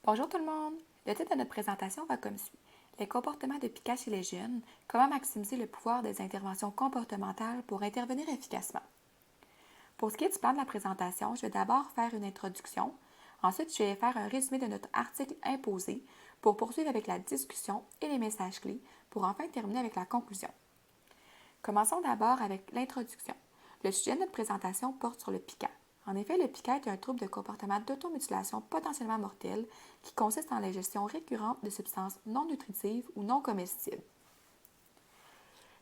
Bonjour tout le monde! Le titre de notre présentation va comme suit. Les comportements de piquage chez les jeunes, comment maximiser le pouvoir des interventions comportementales pour intervenir efficacement. Pour ce qui est du plan de la présentation, je vais d'abord faire une introduction. Ensuite, je vais faire un résumé de notre article imposé pour poursuivre avec la discussion et les messages clés pour enfin terminer avec la conclusion. Commençons d'abord avec l'introduction. Le sujet de notre présentation porte sur le piquant. En effet, le piquant est un trouble de comportement d'automutilation potentiellement mortel qui consiste en l'ingestion récurrente de substances non nutritives ou non comestibles.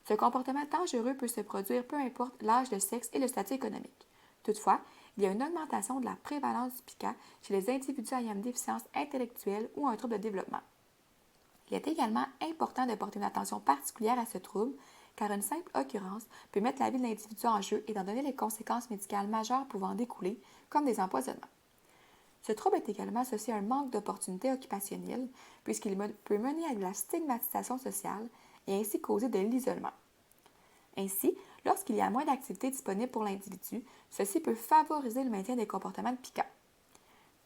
Ce comportement dangereux peut se produire peu importe l'âge, le sexe et le statut économique. Toutefois, il y a une augmentation de la prévalence du piquant chez les individus ayant une déficience intellectuelle ou un trouble de développement. Il est également important de porter une attention particulière à ce trouble, car une simple occurrence peut mettre la vie de l'individu en jeu et d'en donner les conséquences médicales majeures pouvant en découler, comme des empoisonnements. Ce trouble est également associé à un manque d'opportunités occupationnelles, puisqu'il peut mener à de la stigmatisation sociale et ainsi causer de l'isolement. Ainsi, lorsqu'il y a moins d'activités disponibles pour l'individu, ceci peut favoriser le maintien des comportements piquants.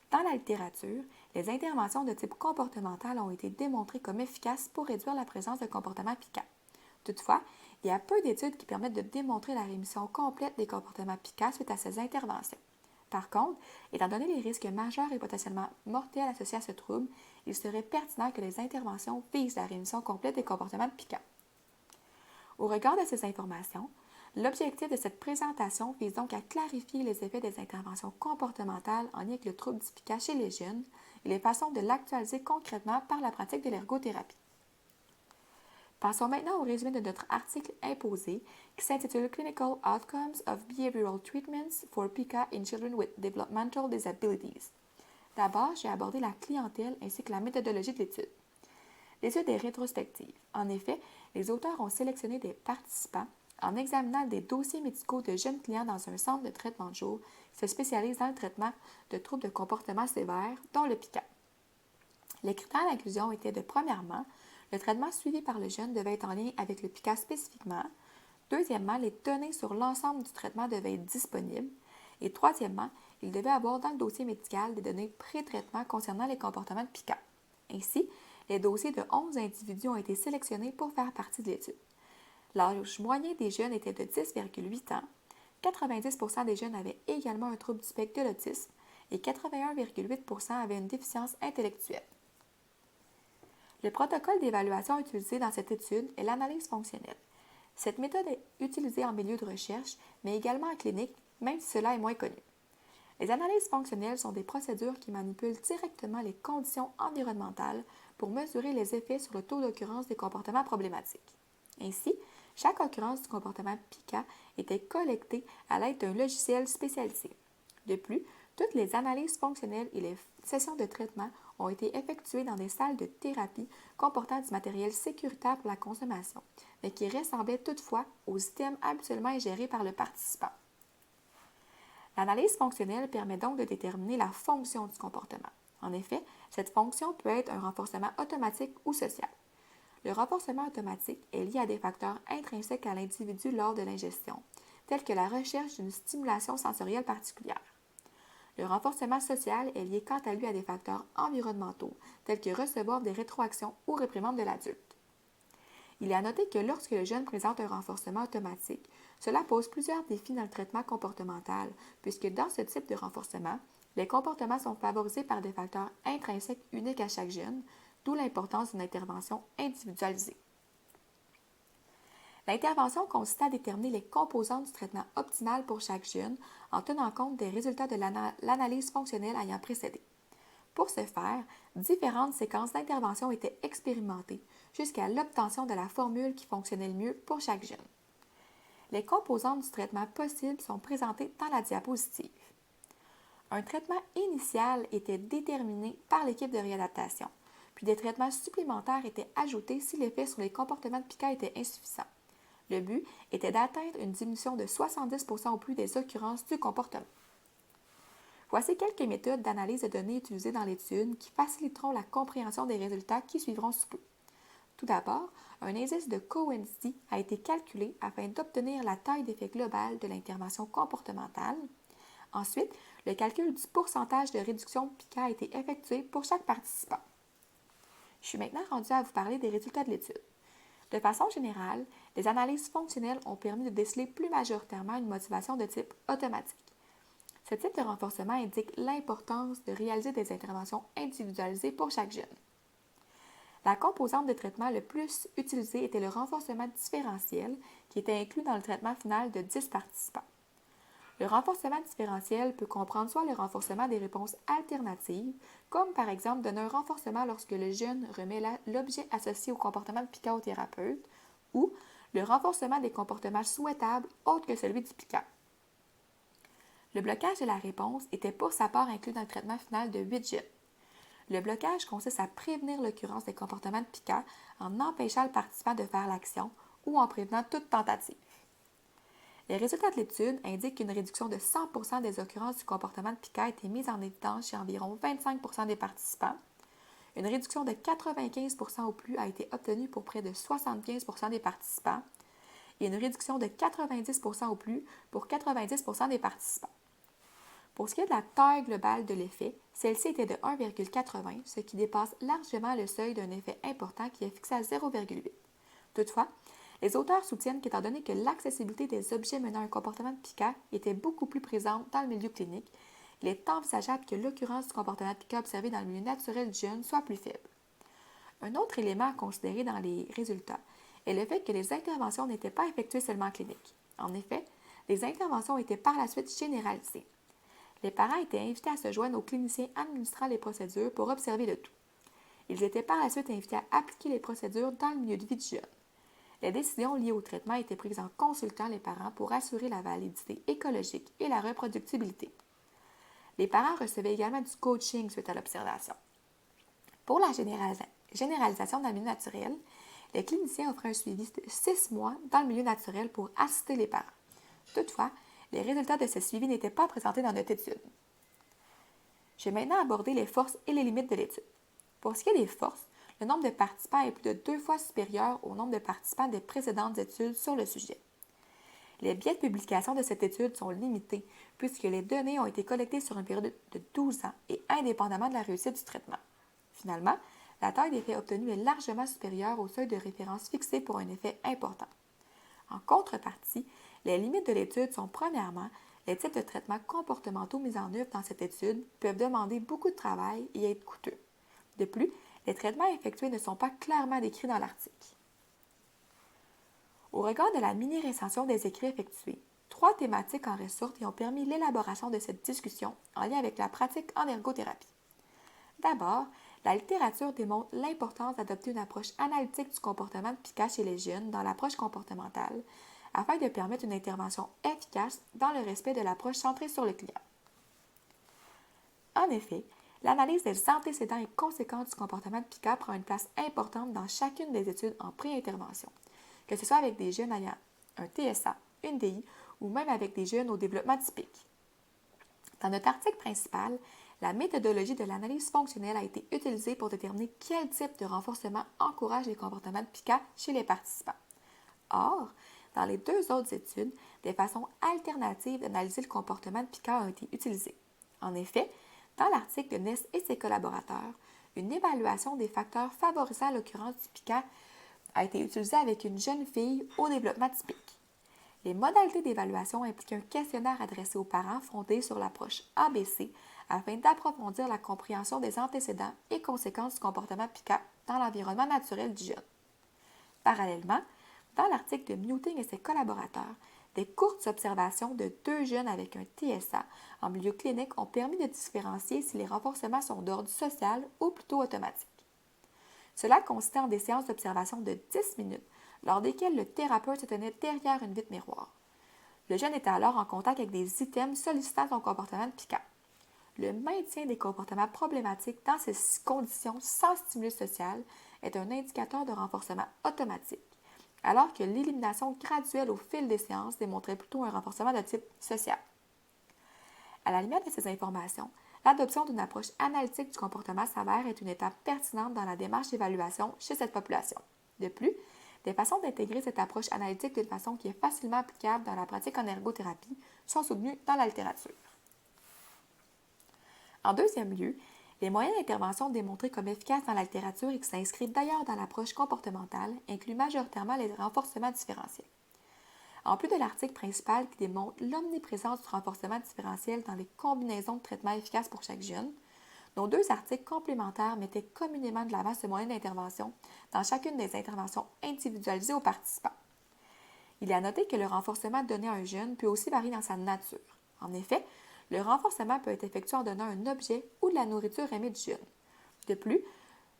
Dans la littérature, les interventions de type comportemental ont été démontrées comme efficaces pour réduire la présence de comportements piquants. Toutefois, il y a peu d'études qui permettent de démontrer la rémission complète des comportements piquants suite à ces interventions. Par contre, étant donné les risques majeurs et potentiellement mortels associés à ce trouble, il serait pertinent que les interventions visent la rémission complète des comportements piquants. Au regard de ces informations, l'objectif de cette présentation vise donc à clarifier les effets des interventions comportementales en lien avec le trouble du piquant chez les jeunes et les façons de l'actualiser concrètement par la pratique de l'ergothérapie. Passons maintenant au résumé de notre article imposé qui s'intitule Clinical Outcomes of Behavioral Treatments for PICA in Children with Developmental Disabilities. D'abord, j'ai abordé la clientèle ainsi que la méthodologie de l'étude. L'étude est rétrospective. En effet, les auteurs ont sélectionné des participants en examinant des dossiers médicaux de jeunes clients dans un centre de traitement de jour qui se spécialise dans le traitement de troubles de comportement sévères, dont le piquant. Les critères d'inclusion étaient de premièrement, le traitement suivi par le jeune devait être en lien avec le piquant spécifiquement. Deuxièmement, les données sur l'ensemble du traitement devaient être disponibles. Et troisièmement, il devait avoir dans le dossier médical des données pré-traitement concernant les comportements de piquant. Ainsi, les dossiers de 11 individus ont été sélectionnés pour faire partie de l'étude. L'âge moyen des jeunes était de 10,8 ans. 90 des jeunes avaient également un trouble du spectre de l'autisme et 81,8 avaient une déficience intellectuelle. Le protocole d'évaluation utilisé dans cette étude est l'analyse fonctionnelle. Cette méthode est utilisée en milieu de recherche, mais également en clinique, même si cela est moins connu. Les analyses fonctionnelles sont des procédures qui manipulent directement les conditions environnementales pour mesurer les effets sur le taux d'occurrence des comportements problématiques. Ainsi, chaque occurrence du comportement piquant était collectée à l'aide d'un logiciel spécialisé. De plus, toutes les analyses fonctionnelles et les sessions de traitement ont été effectuées dans des salles de thérapie comportant du matériel sécuritaire pour la consommation, mais qui ressemblaient toutefois aux items habituellement ingérés par le participant. L'analyse fonctionnelle permet donc de déterminer la fonction du comportement. En effet, cette fonction peut être un renforcement automatique ou social. Le renforcement automatique est lié à des facteurs intrinsèques à l'individu lors de l'ingestion, tels que la recherche d'une stimulation sensorielle particulière. Le renforcement social est lié quant à lui à des facteurs environnementaux, tels que recevoir des rétroactions ou réprimandes de l'adulte. Il est à noter que lorsque le jeune présente un renforcement automatique, cela pose plusieurs défis dans le traitement comportemental, puisque dans ce type de renforcement, les comportements sont favorisés par des facteurs intrinsèques uniques à chaque jeune, d'où l'importance d'une intervention individualisée. L'intervention consiste à déterminer les composantes du traitement optimal pour chaque jeune en tenant compte des résultats de l'analyse fonctionnelle ayant précédé. Pour ce faire, différentes séquences d'intervention étaient expérimentées jusqu'à l'obtention de la formule qui fonctionnait le mieux pour chaque jeune. Les composantes du traitement possible sont présentées dans la diapositive. Un traitement initial était déterminé par l'équipe de réadaptation, puis des traitements supplémentaires étaient ajoutés si l'effet sur les comportements de piquant était insuffisant. Le but était d'atteindre une diminution de 70% au plus des occurrences du comportement. Voici quelques méthodes d'analyse de données utilisées dans l'étude qui faciliteront la compréhension des résultats qui suivront sous peu. Tout d'abord, un indice de Cohen's-d a été calculé afin d'obtenir la taille d'effet globale de l'intervention comportementale. Ensuite, le calcul du pourcentage de réduction PICA a été effectué pour chaque participant. Je suis maintenant rendue à vous parler des résultats de l'étude. De façon générale, les analyses fonctionnelles ont permis de déceler plus majoritairement une motivation de type automatique. Ce type de renforcement indique l'importance de réaliser des interventions individualisées pour chaque jeune. La composante de traitement le plus utilisée était le renforcement différentiel, qui était inclus dans le traitement final de 10 participants. Le renforcement différentiel peut comprendre soit le renforcement des réponses alternatives, comme par exemple donner un renforcement lorsque le jeune remet l'objet associé au comportement de PICA au thérapeute, ou le renforcement des comportements souhaitables autres que celui du PICA. Le blocage de la réponse était pour sa part inclus dans le traitement final de 8 jeunes. Le blocage consiste à prévenir l'occurrence des comportements de PICA en empêchant le participant de faire l'action ou en prévenant toute tentative. Les résultats de l'étude indiquent qu'une réduction de 100% des occurrences du comportement de PICA a été mise en évidence chez environ 25% des participants. Une réduction de 95% au plus a été obtenue pour près de 75% des participants et une réduction de 90% au plus pour 90% des participants. Pour ce qui est de la taille globale de l'effet, celle-ci était de 1,80, ce qui dépasse largement le seuil d'un effet important qui est fixé à 0,8. Toutefois, les auteurs soutiennent qu'étant donné que l'accessibilité des objets menant à un comportement de PICA était beaucoup plus présente dans le milieu clinique, il est envisageable que l'occurrence du comportement de PICA observé dans le milieu naturel du jeune soit plus faible. Un autre élément à considérer dans les résultats est le fait que les interventions n'étaient pas effectuées seulement en clinique. En effet, les interventions étaient par la suite généralisées. Les parents étaient invités à se joindre aux cliniciens administrant les procédures pour observer le tout. Ils étaient par la suite invités à appliquer les procédures dans le milieu de vie du jeune. Les décisions liées au traitement étaient prises en consultant les parents pour assurer la validité écologique et la reproductibilité. Les parents recevaient également du coaching suite à l'observation. Pour la généralisation dans le milieu naturel, les cliniciens offraient un suivi de 6 mois dans le milieu naturel pour assister les parents. Toutefois, les résultats de ce suivi n'étaient pas présentés dans notre étude. Je vais maintenant aborder les forces et les limites de l'étude. Pour ce qui est des forces, le nombre de participants est plus de 2 fois supérieur au nombre de participants des précédentes études sur le sujet. Les biais de publication de cette étude sont limités puisque les données ont été collectées sur une période de 12 ans et indépendamment de la réussite du traitement. Finalement, la taille des faits obtenus est largement supérieure au seuil de référence fixé pour un effet important. En contrepartie, les limites de l'étude sont premièrement, les types de traitements comportementaux mis en œuvre dans cette étude peuvent demander beaucoup de travail et être coûteux. De plus, les traitements effectués ne sont pas clairement décrits dans l'article. Au regard de la mini-recension des écrits effectués, 3 thématiques en ressortent et ont permis l'élaboration de cette discussion en lien avec la pratique en ergothérapie. D'abord, la littérature démontre l'importance d'adopter une approche analytique du comportement de PICA chez les jeunes dans l'approche comportementale afin de permettre une intervention efficace dans le respect de l'approche centrée sur le client. En effet, l'analyse des antécédents et conséquences du comportement de PICA prend une place importante dans chacune des études en pré-intervention, que ce soit avec des jeunes ayant un TSA, une DI ou même avec des jeunes au développement typique. Dans notre article principal, la méthodologie de l'analyse fonctionnelle a été utilisée pour déterminer quel type de renforcement encourage les comportements de PICA chez les participants. Or, dans les 2 autres études, des façons alternatives d'analyser le comportement de PICA ont été utilisées. En effet, dans l'article de Ness et ses collaborateurs, une évaluation des facteurs favorisant l'occurrence du PICA a été utilisée avec une jeune fille au développement typique. Les modalités d'évaluation impliquent un questionnaire adressé aux parents fondé sur l'approche ABC afin d'approfondir la compréhension des antécédents et conséquences du comportement PICA dans l'environnement naturel du jeune. Parallèlement, dans l'article de Newting et ses collaborateurs, des courtes observations de 2 jeunes avec un TSA en milieu clinique ont permis de différencier si les renforcements sont d'ordre social ou plutôt automatique. Cela consistait en des séances d'observation de 10 minutes, lors desquelles le thérapeute se tenait derrière une vitre miroir. Le jeune était alors en contact avec des items sollicitant son comportement de PICA. Le maintien des comportements problématiques dans ces conditions sans stimulus social est un indicateur de renforcement automatique, alors que l'élimination graduelle au fil des séances démontrait plutôt un renforcement de type social. À la lumière de ces informations, l'adoption d'une approche analytique du comportement s'avère être une étape pertinente dans la démarche d'évaluation chez cette population. De plus, des façons d'intégrer cette approche analytique d'une façon qui est facilement applicable dans la pratique en ergothérapie sont soutenues dans la littérature. En deuxième lieu, les moyens d'intervention démontrés comme efficaces dans la littérature et qui s'inscrivent d'ailleurs dans l'approche comportementale incluent majoritairement les renforcements différentiels. En plus de l'article principal qui démontre l'omniprésence du renforcement différentiel dans les combinaisons de traitements efficaces pour chaque jeune, nos deux articles complémentaires mettaient communément de l'avant ce moyen d'intervention dans chacune des interventions individualisées aux participants. Il est à noter que le renforcement donné à un jeune peut aussi varier dans sa nature. En effet, le renforcement peut être effectué en donnant un objet ou de la nourriture aimée du jeune. De plus,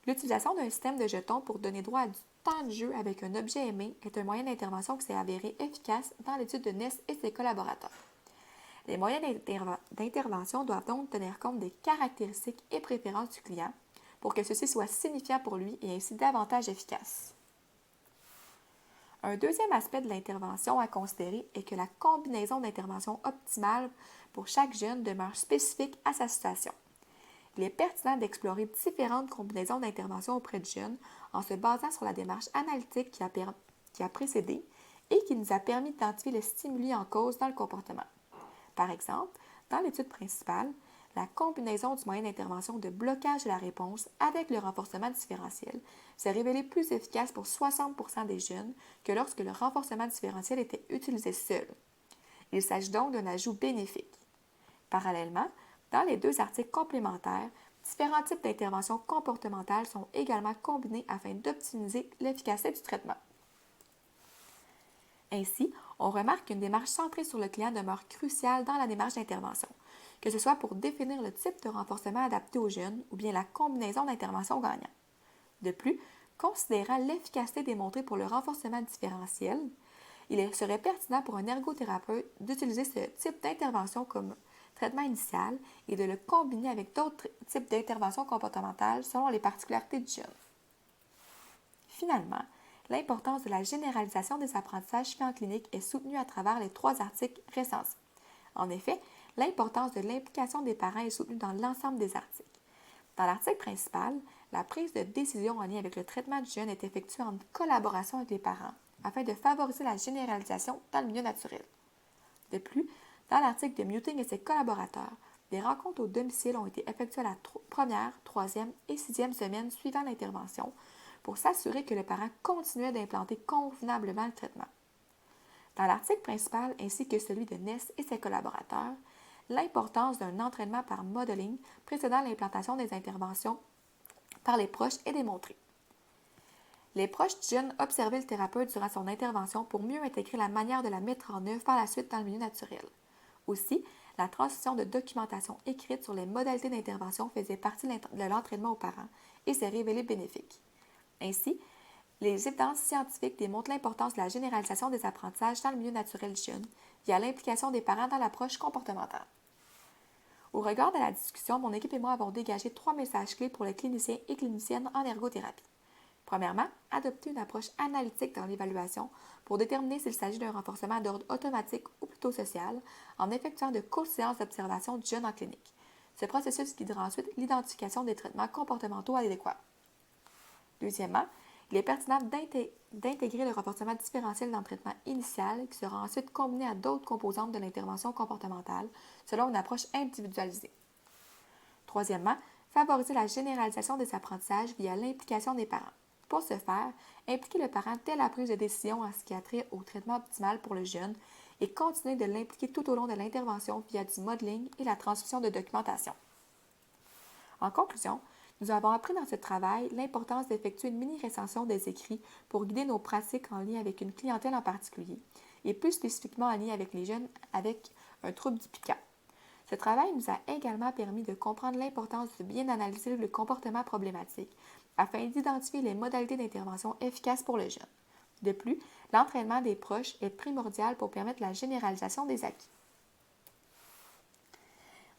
l'utilisation d'un système de jetons pour donner droit à du temps de jeu avec un objet aimé est un moyen d'intervention qui s'est avéré efficace dans l'étude de Ness et ses collaborateurs. Les moyens d'intervention doivent donc tenir compte des caractéristiques et préférences du client pour que ceci soit signifiant pour lui et ainsi davantage efficace. Un deuxième aspect de l'intervention à considérer est que la combinaison d'intervention optimale pour chaque jeune demeure spécifique à sa situation. Il est pertinent d'explorer différentes combinaisons d'intervention auprès du jeune en se basant sur la démarche analytique qui a précédé et qui nous a permis d'identifier les stimuli en cause dans le comportement. Par exemple, dans l'étude principale, la combinaison du moyen d'intervention de blocage de la réponse avec le renforcement différentiel s'est révélée plus efficace pour 60% des jeunes que lorsque le renforcement différentiel était utilisé seul. Il s'agit donc d'un ajout bénéfique. Parallèlement, dans les deux articles complémentaires, différents types d'interventions comportementales sont également combinés afin d'optimiser l'efficacité du traitement. Ainsi, on remarque qu'une démarche centrée sur le client demeure cruciale dans la démarche d'intervention, que ce soit pour définir le type de renforcement adapté aux jeunes ou bien la combinaison d'intervention gagnant. De plus, considérant l'efficacité démontrée pour le renforcement différentiel, il serait pertinent pour un ergothérapeute d'utiliser ce type d'intervention comme traitement initial et de le combiner avec d'autres types d'interventions comportementales selon les particularités du jeune. Finalement, l'importance de la généralisation des apprentissages faits en clinique est soutenue à travers les trois articles recensés. En effet, l'importance de l'implication des parents est soutenue dans l'ensemble des articles. Dans l'article principal, la prise de décision en lien avec le traitement du jeune est effectuée en collaboration avec les parents afin de favoriser la généralisation dans le milieu naturel. De plus, dans l'article de Muting et ses collaborateurs, des rencontres au domicile ont été effectuées à la première, troisième et sixième semaine suivant l'intervention pour s'assurer que le parent continuait d'implanter convenablement le traitement. Dans l'article principal ainsi que celui de Ness et ses collaborateurs, l'importance d'un entraînement par modeling précédant l'implantation des interventions par les proches est démontrée. Les proches du jeune observaient le thérapeute durant son intervention pour mieux intégrer la manière de la mettre en œuvre par la suite dans le milieu naturel. Aussi, la transmission de documentation écrite sur les modalités d'intervention faisait partie de l'entraînement aux parents et s'est révélée bénéfique. Ainsi, les évidences scientifiques démontrent l'importance de la généralisation des apprentissages dans le milieu naturel du jeune via l'implication des parents dans l'approche comportementale. Au regard de la discussion, mon équipe et moi avons dégagé 3 messages clés pour les cliniciens et cliniciennes en ergothérapie. Premièrement, adopter une approche analytique dans l'évaluation pour déterminer s'il s'agit d'un renforcement d'ordre automatique ou plutôt social en effectuant de courtes séances d'observation du jeune en clinique. Ce processus guidera ensuite l'identification des traitements comportementaux adéquats. Deuxièmement, il est pertinent d'intégrer le renforcement différentiel dans le traitement initial qui sera ensuite combiné à d'autres composantes de l'intervention comportementale selon une approche individualisée. Troisièmement, favoriser la généralisation des apprentissages via l'implication des parents. Pour ce faire, impliquer le parent dès la prise de décision en ce qui a trait au traitement optimal pour le jeune et continuer de l'impliquer tout au long de l'intervention via du modeling et la transmission de documentation. En conclusion, nous avons appris dans ce travail l'importance d'effectuer une mini-recension des écrits pour guider nos pratiques en lien avec une clientèle en particulier et plus spécifiquement en lien avec les jeunes avec un trouble du piquant. Ce travail nous a également permis de comprendre l'importance de bien analyser le comportement problématique afin d'identifier les modalités d'intervention efficaces pour le jeune. De plus, l'entraînement des proches est primordial pour permettre la généralisation des acquis.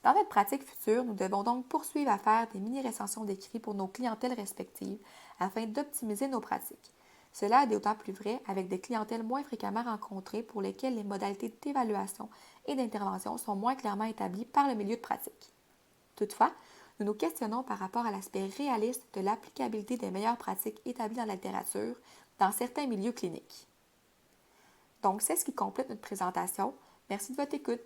Dans notre pratique future, nous devons donc poursuivre à faire des mini-recensions d'écrits pour nos clientèles respectives afin d'optimiser nos pratiques. Cela est d'autant plus vrai avec des clientèles moins fréquemment rencontrées pour lesquelles les modalités d'évaluation et d'intervention sont moins clairement établies par le milieu de pratique. Toutefois, nous nous questionnons par rapport à l'aspect réaliste de l'applicabilité des meilleures pratiques établies dans la littérature dans certains milieux cliniques. Donc, c'est ce qui complète notre présentation. Merci de votre écoute.